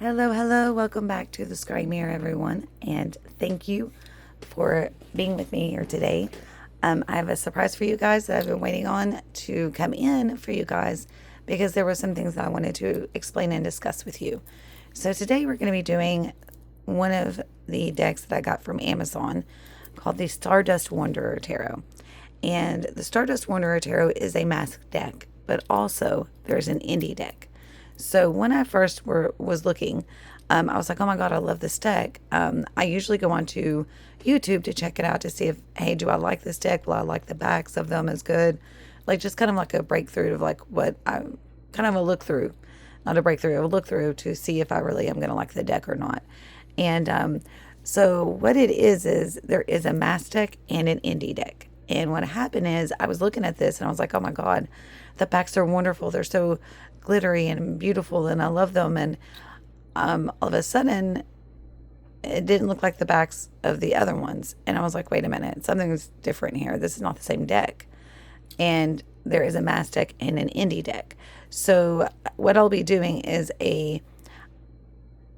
Hello, hello. Welcome back to the Scrying Mirror, everyone. And thank you for being with me here today. I have a surprise for you guys that I've been waiting on to come in for you guys because there were some things that I wanted to explain and discuss with you. So today we're going to be doing one of the decks that I got from Amazon called the Stardust Wanderer Tarot. And the Stardust Wanderer Tarot is a masked deck, but also there's an indie deck. So when I first was looking, I was like, oh my God, I love this deck. I usually go onto YouTube to check it out to see if, hey, do I like this deck? Will I like the backs of them as good? Like just kind of like a breakthrough of like what I kind of a look through, not a breakthrough, a look through to see if I really am going to like the deck or not. And so what it is there is a mass deck and an indie deck. And what happened is I was looking at this and I was like, oh my God, the backs are wonderful. They're so glittery and beautiful and I love them. And all of a sudden, it didn't look like the backs of the other ones. And I was like, wait a minute, something's different here. This is not the same deck. And there is a mass deck and an indie deck. So what I'll be doing is a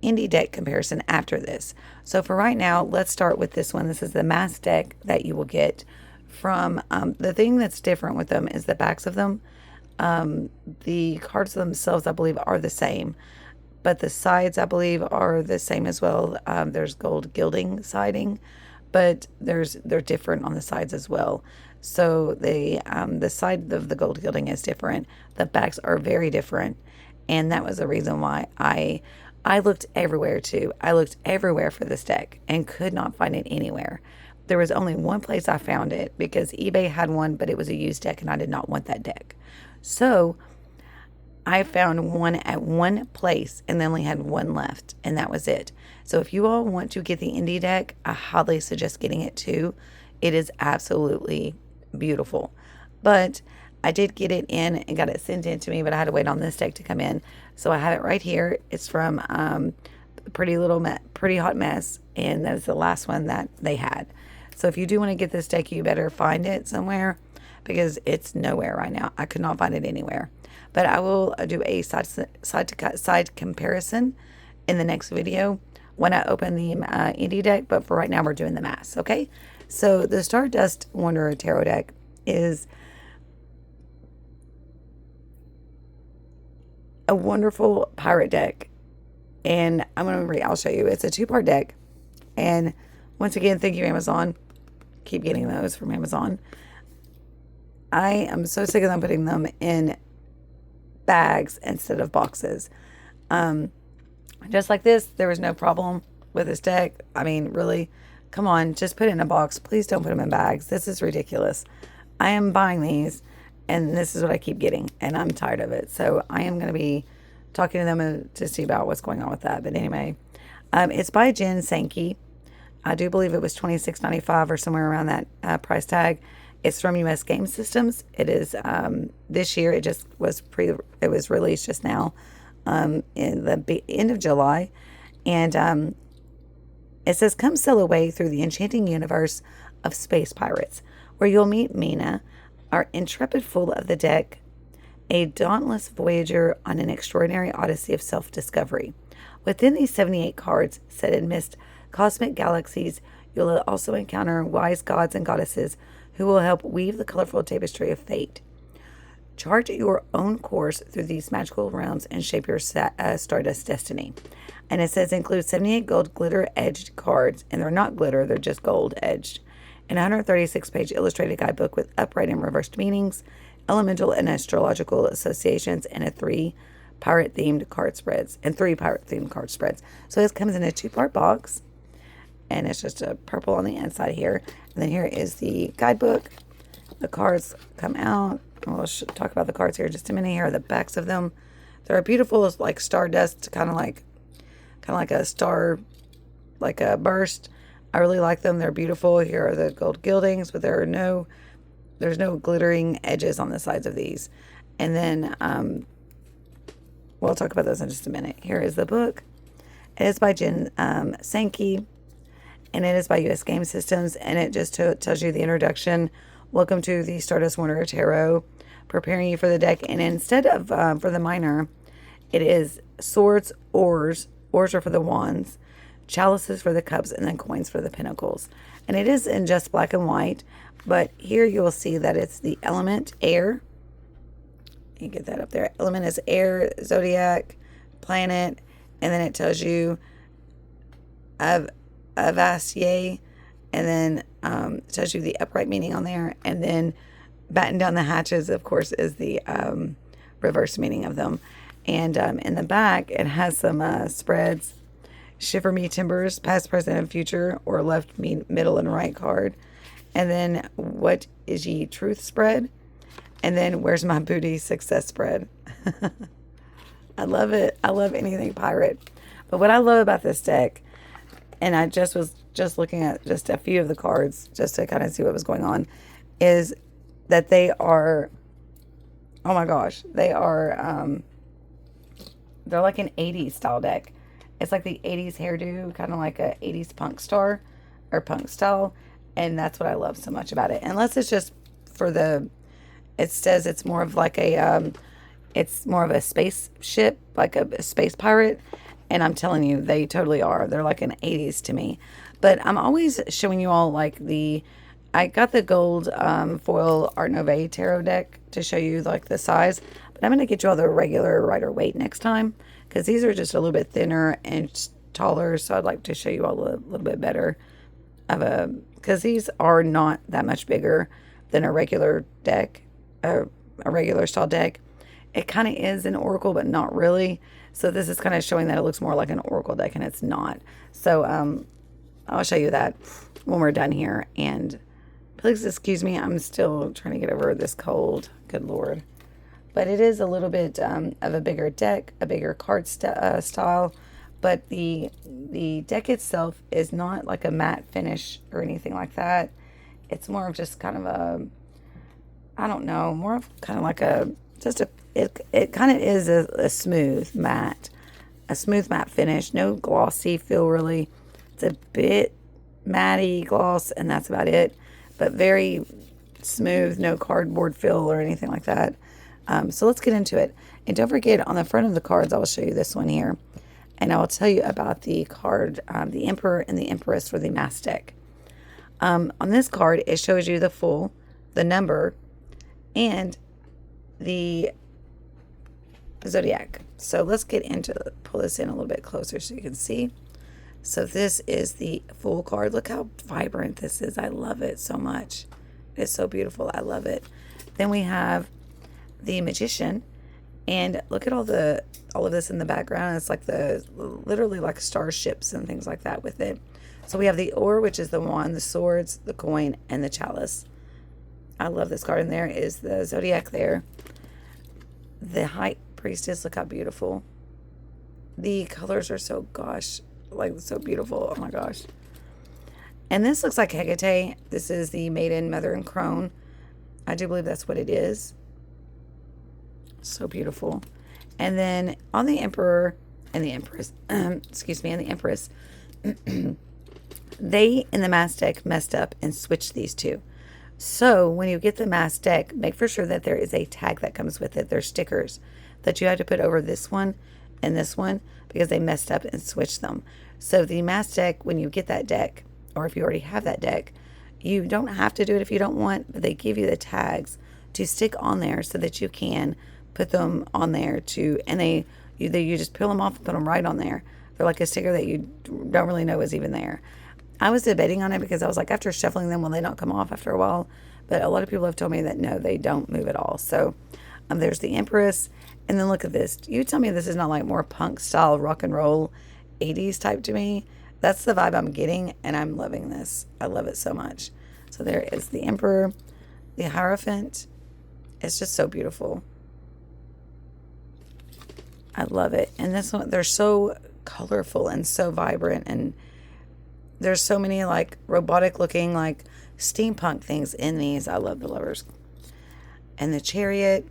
indie deck comparison after this. So for right now, let's start with this one. This is the mass deck that you will get from the thing that's different with them is the backs of them. The cards themselves, I believe, are the same, but the sides, I believe, are the same as well. There's gold gilding siding, but they're different on the sides as well. So the side of the gold gilding is different. The backs are very different, and that was the reason why I looked everywhere too. I looked everywhere for this deck and could not find it anywhere. There was only one place I found it because eBay had one, but it was a used deck and I did not want that deck. So I found one at one place and they only had one left and that was it. So if you all want to get the indie deck, I highly suggest getting it too. It is absolutely beautiful. But I did get it in and got it sent in to me, but I had to wait on this deck to come in. So I have it right here. It's from Pretty Hot Mess, and that was the last one that they had. So if you do want to get this deck, you better find it somewhere because it's nowhere right now. I could not find it anywhere. But I will do a side comparison in the next video when I open the indie deck. But for right now, we're doing the mass, okay? So the Stardust Wanderer Tarot deck is a wonderful pirate deck. And I'll show you. It's a two-part deck. And once again, thank you, Amazon. Keep getting those from Amazon. I am so sick of them putting them in bags instead of boxes. Just like this, there was no problem with this deck. I mean, really, come on, just put it in a box. Please don't put them in bags. This is ridiculous. I am buying these, and this is what I keep getting, and I'm tired of it. So I am going to be talking to them to see about what's going on with that. But anyway, it's by Sankey. I do believe it was $26.95 or somewhere around that price tag. It's from US Game Systems. It is this year. It just was it was released just now in the end of July, and it says, "Come sail away through the enchanting universe of space pirates, where you'll meet Mina, our intrepid fool of the deck, a dauntless voyager on an extraordinary odyssey of self-discovery. Within these 78 cards, set amidst cosmic galaxies, you'll also encounter wise gods and goddesses who will help weave the colorful tapestry of fate. Chart your own course through these magical realms and shape your Stardust destiny." And it says includes 78 gold glitter-edged cards, and they're not glitter, they're just gold-edged, and a 136-page illustrated guidebook with upright and reversed meanings, elemental and astrological associations, and three pirate-themed card spreads. So this comes in a two-part box, and it's just a purple on the inside here. And then here is the guidebook. The cards come out. We'll talk about the cards here in just a minute. Here are the backs of them. They're beautiful, like Stardust, kind of like a star, like a burst. I really like them. They're beautiful. Here are the gold gildings, but there's no glittering edges on the sides of these. And then we'll talk about those in just a minute. Here is the book. It is by Sankey, and it is by US Game Systems, and it just tells you the introduction. Welcome to the Stardust Wanderer Tarot, preparing you for the deck. And instead of for the minor, it is swords, oars, Oars are for the wands, chalices for the cups, and then coins for the pentacles. And it is in just black and white, but here you will see that it's the element air. You get that up there. Element is air, zodiac, planet, and then it tells you Avasye, and then it tells you the upright meaning on there, and then batten down the hatches, of course, is the reverse meaning of them. And in the back, it has some spreads. Shiver me timbers, past, present, and future, or left, me, middle, and right card. And then what is ye truth spread? And then where's my booty success spread? I love it. I love anything pirate. But what I love about this deck, and I was just looking at just a few of the cards just to kind of see what was going on, is that they are, oh my gosh, they're like an 80s style deck. It's like the 80s hairdo, kind of like a 80s punk star or punk style. And that's what I love so much about it. Unless it's just for it says it's more of like it's more of a spaceship, like a space pirate. And I'm telling you, they totally are. They're like an 80s to me. But I'm always showing you all like I got the gold foil Art Nouveau tarot deck to show you like the size. But I'm going to get you all the regular Rider Waite next time, because these are just a little bit thinner and taller. So I'd like to show you all a little bit better because these are not that much bigger than a regular deck, a regular style deck. It kind of is an oracle, but not really. So this is kind of showing that it looks more like an oracle deck, and it's not. So I'll show you that when we're done here. And please excuse me, I'm still trying to get over this cold. Good Lord. But it is a little bit of a bigger deck, a bigger card style. But the deck itself is not like a matte finish or anything like that. It's more of just kind of I don't know, more of kind of like it kind of is a smooth matte finish. No glossy feel really. It's a bit matty gloss, and that's about it. But very smooth, no cardboard feel or anything like that. So let's get into it. And don't forget, on the front of the cards, I will show you this one here. And I will tell you about the card, the Emperor and the Empress for the Mass deck. On this card, it shows you the number, and the zodiac. So let's get pull this in a little bit closer so you can see. So this is the Fool card. Look how vibrant this is. I love it so much. It's so beautiful. I love it. Then we have the Magician, and look at all of this in the background. It's like literally like starships and things like that with it. So we have the Oar, which is the wand, the swords, the coin, and the chalice. I love this card. And there is the zodiac there. The High Priestess, look how beautiful. The colors are so so beautiful. Oh my gosh. And this looks like Hecate. This is the Maiden, Mother, and Crone. I do believe that's what it is. So beautiful. And then on the Emperor and the Empress, excuse me, and the Empress, they in the Mass deck messed up and switched these two. So when you get the Mass deck, make for sure that there is a tag that comes with it. There's stickers that you have to put over this one and this one because they messed up and switched them. So the Mass deck, when you get that deck, or if you already have that deck, you don't have to do it if you don't want, but they give you the tags to stick on there so that you can put them on there and you just peel them off and put them right on there. They're like a sticker that you don't really know is even there. I was debating on it because I was like, after shuffling them, will they not come off after a while? But a lot of people have told me that no, they don't move at all. So there's the Empress. And then look at this. You tell me this is not like more punk style rock and roll 80s type to me. That's the vibe I'm getting, and I'm loving this. I love it so much. So there is the Emperor, the Hierophant. It's just so beautiful. I love it. And this one, they're so colorful and so vibrant, and there's so many like robotic looking like steampunk things in these. I love the Lovers. And the Chariot.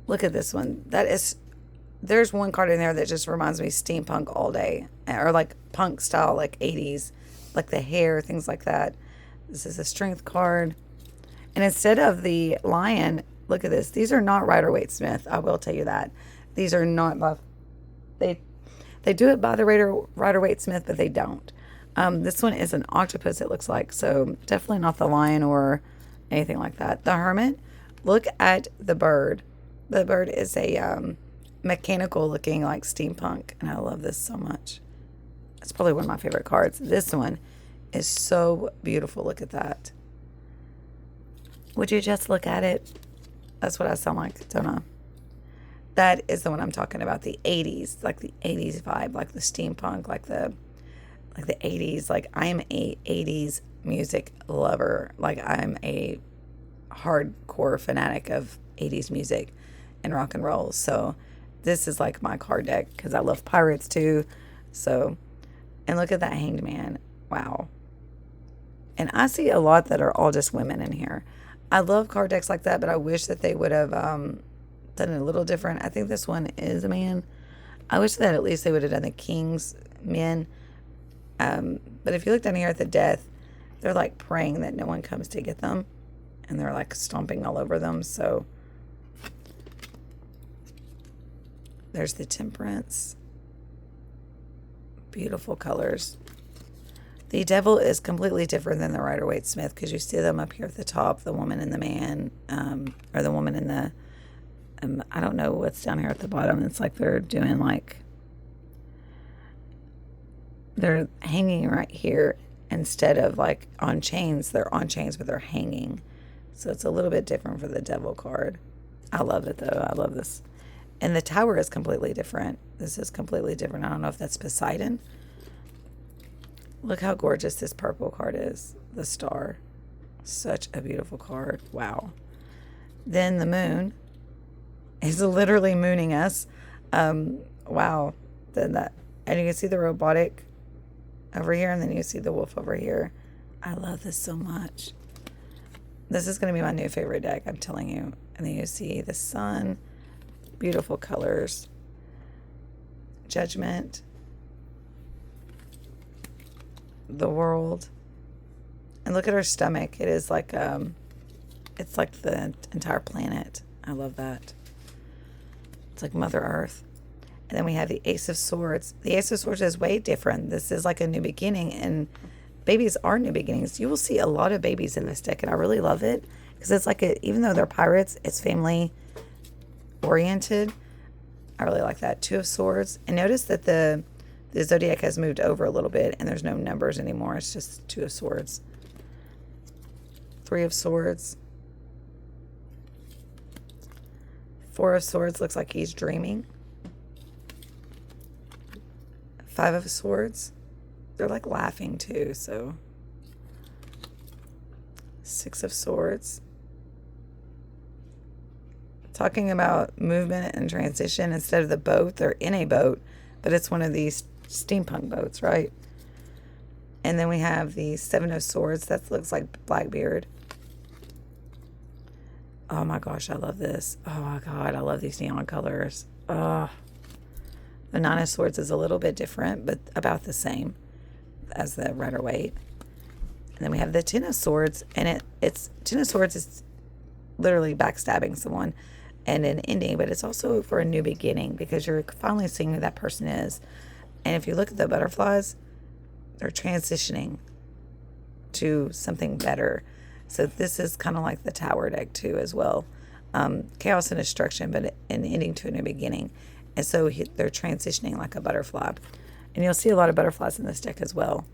Look at this one. There's one card in there that just reminds me steampunk all day, or like punk style, like 80s, like the hair, things like that. This is a Strength card. And instead of the lion, Look at this. These are not Rider-Waite-Smith. I will tell you that. These are not by, they do it by the Rider-Waite-Smith, but they don't. This one is an octopus, it looks like. So definitely not the lion or anything like that. The hermit, look at the bird. The bird is a mechanical looking like steampunk. And I love this so much. It's probably one of my favorite cards. This one is so beautiful. Look at that. Would you just look at it? That's what I sound like, don't I? That is the one I'm talking about. The 80s, like the 80s vibe, like the steampunk, like the 80s. Like I am a 80s music lover. Like I'm a hardcore fanatic of 80s music and rock and roll. So this is like my card deck because I love pirates too. So, and look at that Hanged Man. Wow. And I see a lot that are all just women in here. I love card decks like that, but I wish that they would have done it a little different. I think this one is a man. I wish that at least they would have done the king's men. But if you look down here at the death, they're like praying that no one comes to get them. And they're like stomping all over them. So there's the temperance. Beautiful colors. The devil is completely different than the Rider-Waite-Smith because you see them up here at the top, the woman and the man, or the woman and the, I don't know what's down here at the bottom. It's like they're doing like, they're hanging right here instead of like on chains. They're on chains, but they're hanging. So it's a little bit different for the devil card. I love it though. I love this. And the tower is completely different. This is completely different. I don't know if that's Poseidon. Look how gorgeous this purple card is. The star. Such a beautiful card. Wow. Then the moon is literally mooning us. Wow. Then that, and you can see the robotic over here, and then you see the wolf over here. I love this so much. This is going to be my new favorite deck, I'm telling you. And then you see the sun. Beautiful colors. Judgment. The world. And look at her stomach. It is like it's like the entire planet. I love that. It's like Mother Earth. And then we have the Ace of Swords. The Ace of Swords is way different. This is like a new beginning, and babies are new beginnings. You will see a lot of babies in this deck, and I really love it because it's like even though they're pirates, it's family oriented. I really like that. Two of Swords. And notice that the Zodiac has moved over a little bit and there's no numbers anymore. It's just Two of Swords. Three of Swords. Four of Swords looks like he's dreaming. Five of Swords. They're like laughing too, so. Six of Swords. Talking about movement and transition. Instead of the boat, they're in a boat, but it's one of these steampunk boats, right? And then we have the Seven of Swords. That looks like Blackbeard. Oh my gosh, I love this. Oh my God, I love these neon colors. Oh. The Nine of Swords is a little bit different, but about the same as the Rider-Waite. And then we have the Ten of Swords, and it's Ten of Swords is literally backstabbing someone and an ending, but it's also for a new beginning because you're finally seeing who that person is. And if you look at the butterflies, they're transitioning to something better. So this is kind of like the Tower deck too as well. Chaos and destruction, but an ending to a new beginning. And so they're transitioning like a butterfly. And you'll see a lot of butterflies in this deck as well.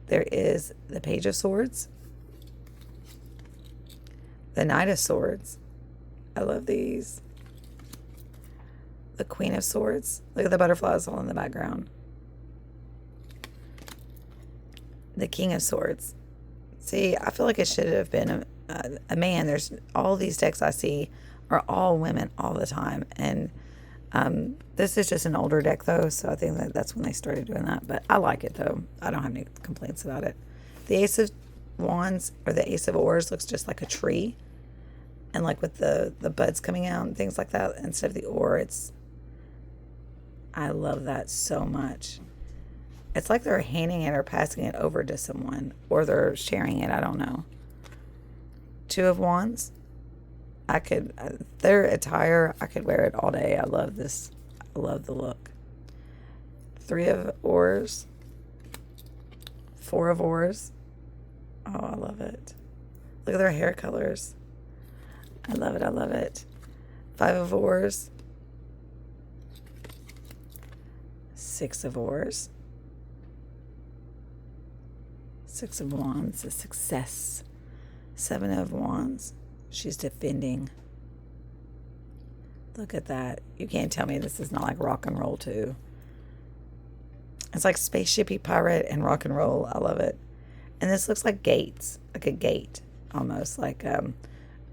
There is the Page of Swords. The Knight of Swords. I love these. The Queen of Swords. Look at the butterflies all in the background. The King of Swords. See, I feel like it should have been a man. There's all these decks I see are all women all the time. And this is just an older deck, though, so I think that's when they started doing that. But I like it, though. I don't have any complaints about it. The Ace of Wands, or the Ace of Oars, looks just like a tree. And, like, with the buds coming out and things like that, instead of the oar, it's... I love that so much. It's like they're handing it or passing it over to someone. Or they're sharing it, I don't know. Two of Wands. their attire, I could wear it all day. I love this. I love the look. 3 of oars. 4 of oars. Oh, I love it. Look at their hair colors. I love it. I love it. 5 of oars. 6 of oars. 6 of wands is success. 7 of wands. She's defending. Look at that. You can't tell me this is not like rock and roll too. It's like spaceshipy pirate and rock and roll. I love it. And this looks like gates, like a gate almost, like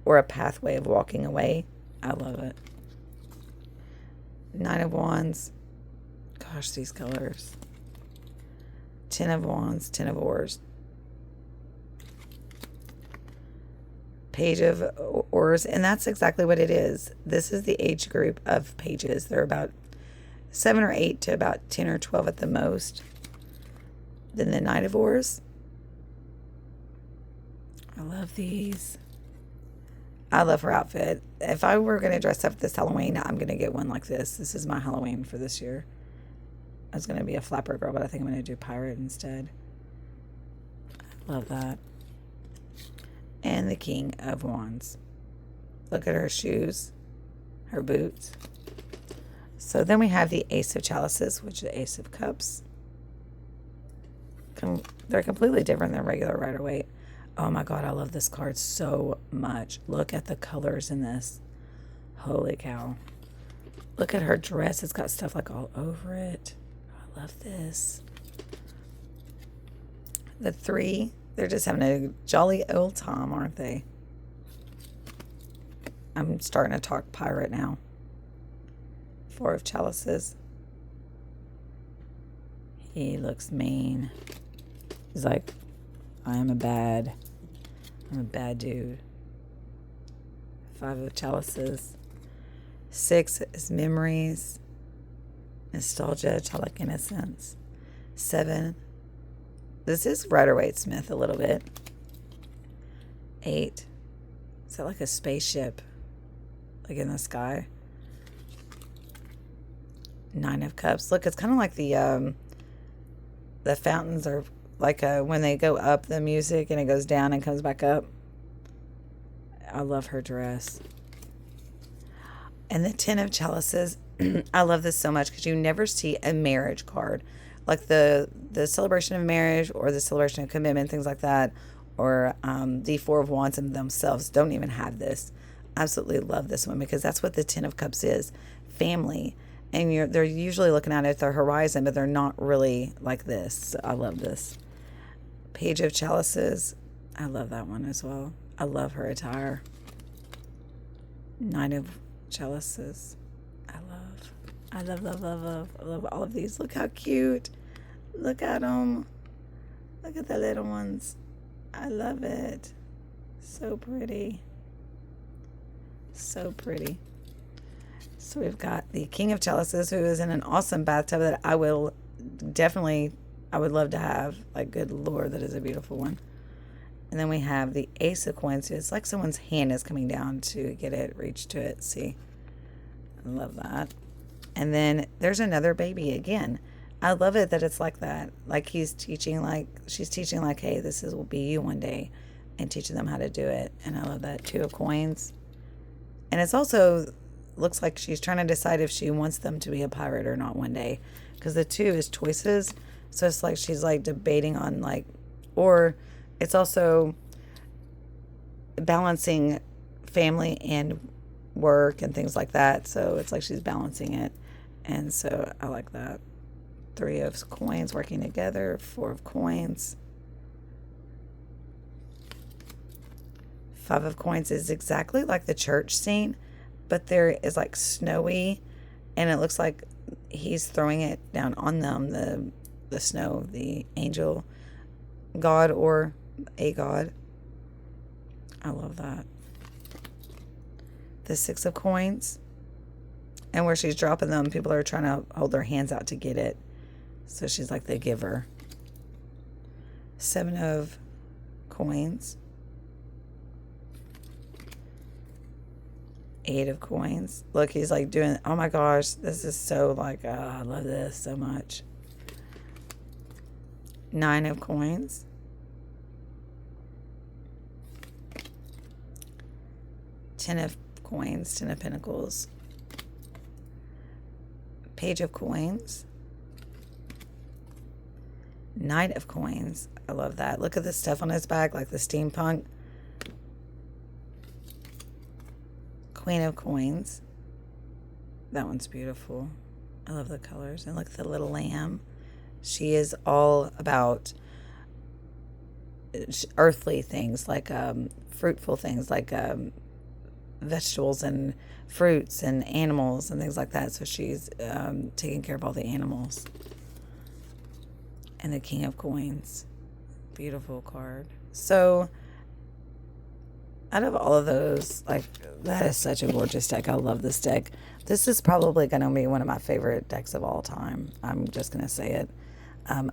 or a pathway of walking away. I love it. 9 of wands. Gosh, these colors. 10 of wands, 10 of oars. Page of oars, and that's exactly what it is. This is the age group of pages. They're about 7 or 8 to about 10 or 12 at the most. Then the Knight of Oars. I love these. I love her outfit. If I were going to dress up this Halloween, I'm going to get one like this. This is my Halloween for this year. I was going to be a flapper girl, but I think I'm going to do pirate instead. Love that. And the King of Wands. Look at her shoes, her boots. So then we have the Ace of Chalices, which is the Ace of Cups. They're completely different than regular Rider-Waite. Oh my God, I love this card so much. Look at the colors in this. Holy cow. Look at her dress. It's got stuff like all over it. I love this. The 3, they're just having a jolly old time, aren't they? I'm starting to talk pirate now. 4 of Chalices. He looks mean. He's like, I'm a bad dude. 5 of Chalices. 6 is memories. Nostalgia, childlike innocence. 7. This is Rider-Waite Smith a little bit. 8. Is that like a spaceship? Like in the sky? 9 of Cups. Look, it's kind of like the fountains are like when they go up the music and it goes down and comes back up. I love her dress. And the 10 of Chalices. I love this so much because you never see a marriage card. Like the celebration of marriage or the celebration of commitment, things like that. Or the 4 of Wands in themselves don't even have this. Absolutely love this one because that's what the 10 of Cups is. Family. And they're usually looking out at the horizon, but they're not really like this. So I love this. Page of Chalices. I love that one as well. I love her attire. 9 of Chalices. I love all of these. Look how cute. Look at them. Look at the little ones. I love it. So pretty. So pretty. So we've got the King of Chalices, who is in an awesome bathtub that I would love to have. Like, good Lord, that is a beautiful one. And then we have the Ace of Coins. It's like someone's hand is coming down to get it, reach to it. See? I love that. And then there's another baby again. I love it that it's like that. Like she's teaching like, hey, will be you one day, and teaching them how to do it. And I love that. 2 of Coins. And it's also looks like she's trying to decide if she wants them to be a pirate or not one day. Because the 2 is choices. So it's like she's like debating on like, or it's also balancing family and work and things like that. So it's like she's balancing it. And so I like that. 3 of Coins working together. 4 of Coins. 5 of Coins is exactly like the church scene, but there is like snowy, and it looks like he's throwing it down on them, the snow, the angel god or a god. I love that. The 6 of Coins. And where she's dropping them, people are trying to hold their hands out to get it. So she's like the giver. 7 of Coins. 8 of coins. Look, he's like doing, oh my gosh, this is so like, I love this so much. 9 of coins. 10 of coins, 10 of pentacles. Page of coins. Knight of coins. I love that. Look at the stuff on his back, like the steampunk. Queen of coins. That one's beautiful. I love the colors. And look at the little lamb. She is all about earthly things, like fruitful things, like vegetables and fruits and animals and things like that. So she's taking care of all the animals. And the King of Coins. Beautiful card. So out of all of those, like, that is such a gorgeous deck. I love this deck. This is probably going to be one of my favorite decks of all time. I'm just going to say it.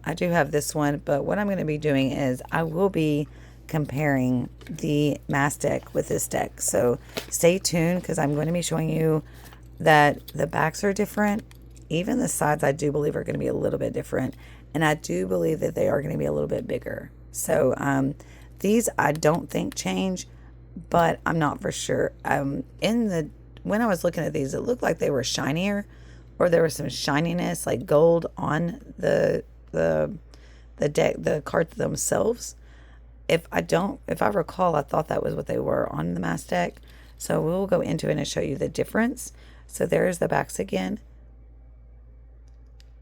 I do have this one, but what I'm going to be doing is I will be comparing the mass deck with this deck. So stay tuned, because I'm going to be showing you that the backs are different. Even the sides, I do believe, are going to be a little bit different. And I do believe that they are going to be a little bit bigger. So these I don't think change, but I'm not for sure. When I was looking at these, it looked like they were shinier, or there was some shininess, like gold, on the deck, the cards themselves. If I recall, I thought that was what they were on the mass deck. So we'll go into it and show you the difference. So there's the backs again.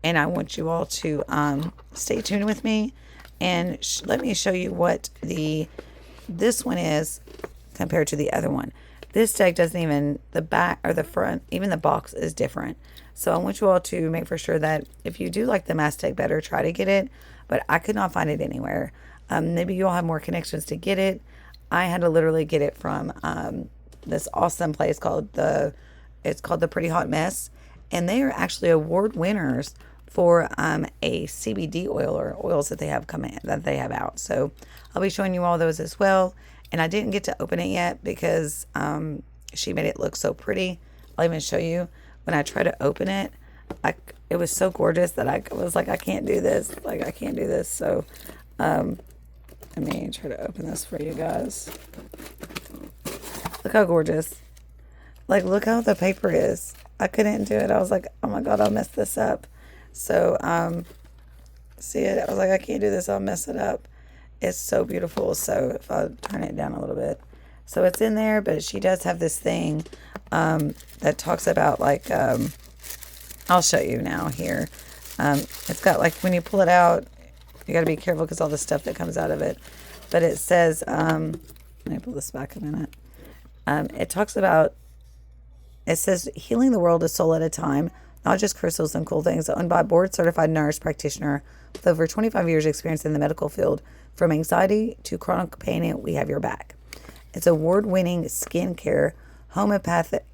And I want you all to stay tuned with me and let me show you what this one is compared to the other one. This deck doesn't even, the back or the front, even the box is different. So I want you all to make for sure that if you do like the mass deck better, try to get it. But I could not find it anywhere. Maybe you all have more connections to get it. I had to literally get it from this awesome place called it's called the Pretty Hot Mess. And they are actually award winners for a CBD oil, or oils that they have out. So I'll be showing you all those as well. And I didn't get to open it yet because she made it look so pretty. I'll even show you when I try to open it. It was so gorgeous that I was like, I can't do this. Like, I can't do this. So let me try to open this for you guys. Look how gorgeous. Like, look how the paper is. I couldn't do it. I was like, oh my God, I'll mess this up. So, see it? I was like, I can't do this. I'll mess it up. It's so beautiful. So if I turn it down a little bit. So it's in there, but she does have this thing that talks about, like, I'll show you now here. It's got, like, when you pull it out, you got to be careful because all the stuff that comes out of it. But it says, let me pull this back a minute. It talks about, it says, healing the world a soul at a time, not just crystals and cool things, owned by a board-certified nurse practitioner with over 25 years experience in the medical field. From anxiety to chronic pain, we have your back. It's award-winning skincare, homeopathic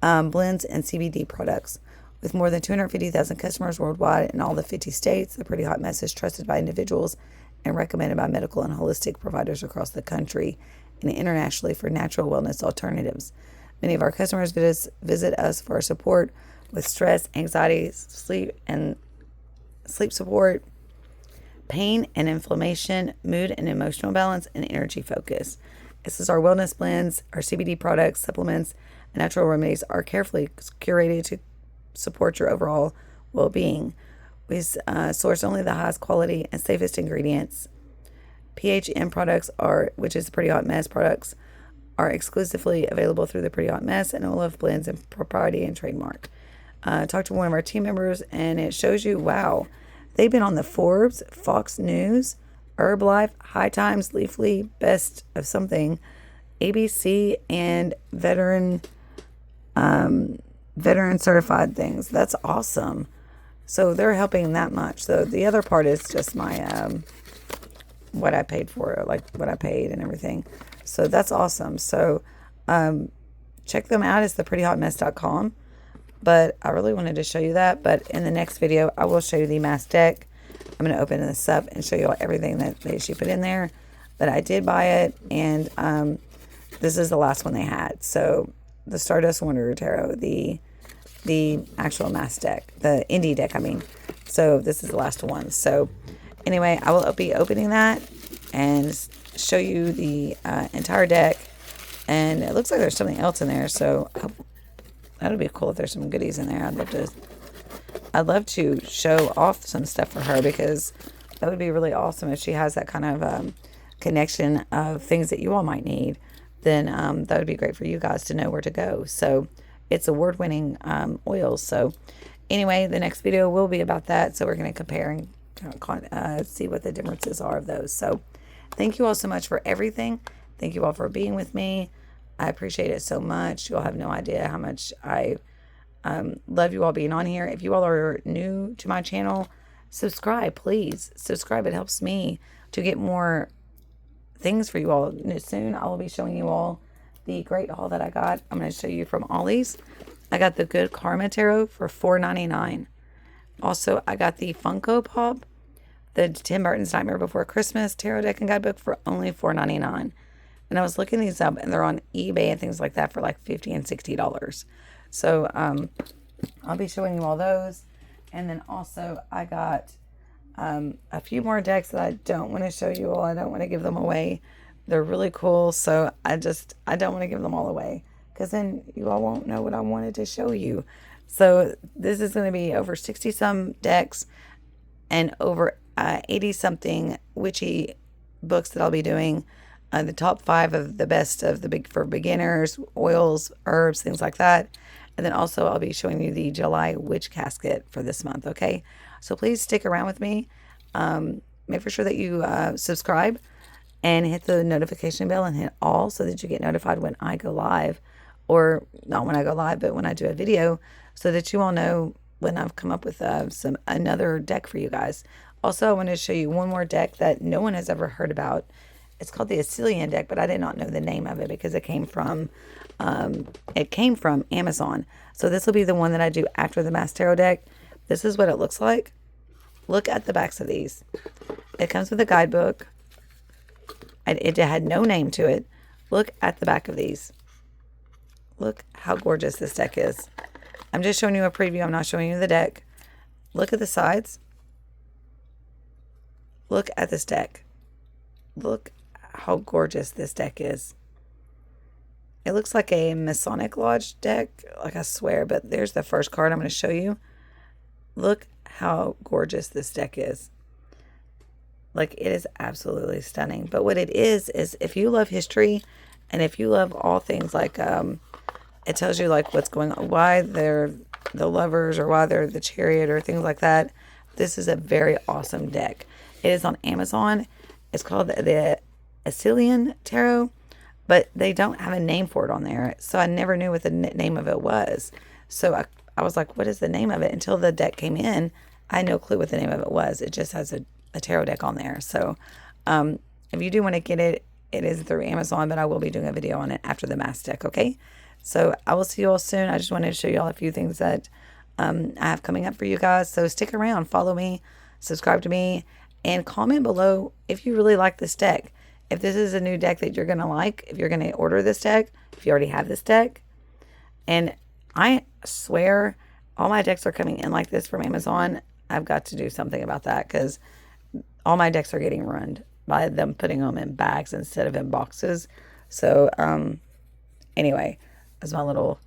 blends, and CBD products. With more than 250,000 customers worldwide in all the 50 states, the Pretty Hot Mess is trusted by individuals and recommended by medical and holistic providers across the country and internationally for natural wellness alternatives. Many of our customers visit us for our support with stress, anxiety, sleep support, pain and inflammation, mood and emotional balance, and energy focus. This is our wellness blends, our CBD products, supplements, and natural remedies are carefully curated to support your overall well-being. We source only the highest quality and safest ingredients. PHM products which is the Pretty Hot Mess products, are exclusively available through the Pretty Hot Mess and Olive Blends and propriety and trademark. Talked to one of our team members, and it shows you, wow, they've been on the Forbes, Fox News, Herbalife, High Times, Leafly, Best of Something, ABC, and veteran certified things. That's awesome. So they're helping that much. So the other part is just my what I paid for it, like what I paid and everything. So that's awesome. So check them out. It's theprettyhotmess.com. But I really wanted to show you that. But in the next video, I will show you the mass deck. I'm going to open this up and show you all everything that she put in there. But I did buy it. And this is the last one they had. So the Stardust Wanderer Tarot, the actual mass deck, the indie deck, I mean. So this is the last one. So anyway, I will be opening that and show you the entire deck. And it looks like there's something else in there. So that would be cool if there's some goodies in there. I'd love to show off some stuff for her, because that would be really awesome if she has that kind of connection of things that you all might need. Then that would be great for you guys to know where to go. So it's award-winning oils. So anyway, the next video will be about that. So we're going to compare and see what the differences are of those. So thank you all so much for everything. Thank you all for being with me. I appreciate it so much. You all have no idea how much I love you all being on here. If you all are new to my channel, subscribe, please. Subscribe. It helps me to get more things for you all. Soon I will be showing you all the great haul that I got. I'm going to show you from Ollie's. I got the Good Karma Tarot for $4.99. Also, I got the Funko Pop, the Tim Burton's Nightmare Before Christmas Tarot Deck and Guidebook for only $4.99. And I was looking these up, and they're on eBay and things like that for like $50 and $60. So I'll be showing you all those. And then also I got a few more decks that I don't want to show you all. I don't want to give them away. They're really cool. So I don't want to give them all away, because then you all won't know what I wanted to show you. So this is going to be over 60 some decks and over 80 something witchy books that I'll be doing. The top 5 of the best of the big for beginners, oils, herbs, things like that. And then also I'll be showing you the July witch casket for this month. Okay. So please stick around with me. Make for sure that you subscribe and hit the notification bell and hit all, so that you get notified when I go live, or not when I go live, but when I do a video, so that you all know when I've come up with another deck for you guys. Also, I want to show you one more deck that no one has ever heard about. It's called the Assyrian deck, but I did not know the name of it because it came from Amazon. So this will be the one that I do after the Mass Tarot deck. This is what it looks like. Look at the backs of these. It comes with a guidebook. It had no name to it. Look at the back of these. Look how gorgeous this deck is. I'm just showing you a preview. I'm not showing you the deck. Look at the sides. Look at this deck. Look how gorgeous this deck is. It looks like a Masonic Lodge deck, like I swear, but there's the first card I'm going to show you. Look how gorgeous this deck is. Like, it is absolutely stunning. But what it is if you love history, and if you love all things like, it tells you like what's going on, why they're the lovers, or why they're the chariot, or things like that. This is a very awesome deck. It is on Amazon. It's called the Assyrian Tarot, but they don't have a name for it on there. So I never knew what the name of it was. So I was like, what is the name of it? Until the deck came in, I had no clue what the name of it was. It just has a tarot deck on there. So if you do want to get it, it is through Amazon, but I will be doing a video on it after the mass deck, okay? So I will see you all soon. I just wanted to show you all a few things that I have coming up for you guys. So stick around, follow me, subscribe to me, and comment below if you really like this deck. If this is a new deck that you're going to like, if you're going to order this deck, if you already have this deck. And I swear all my decks are coming in like this from Amazon. I've got to do something about that, because all my decks are getting ruined by them putting them in bags instead of in boxes. So anyway, that's my little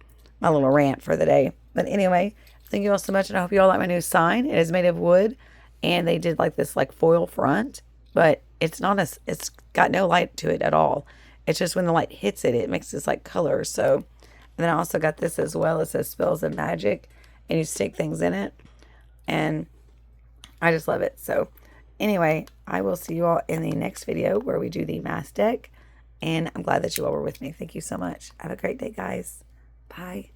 rant for the day. But anyway, thank you all so much, and I hope you all like my new sign. It is made of wood, and they did like this like foil front, but it's got no light to it at all. It's just when the light hits it, it makes this like color. So, and then I also got this as well. It says spells and magic, and you stick things in it, and I just love it. So anyway, I will see you all in the next video where we do the mass deck, and I'm glad that you all were with me. Thank you so much. Have a great day, guys. Bye.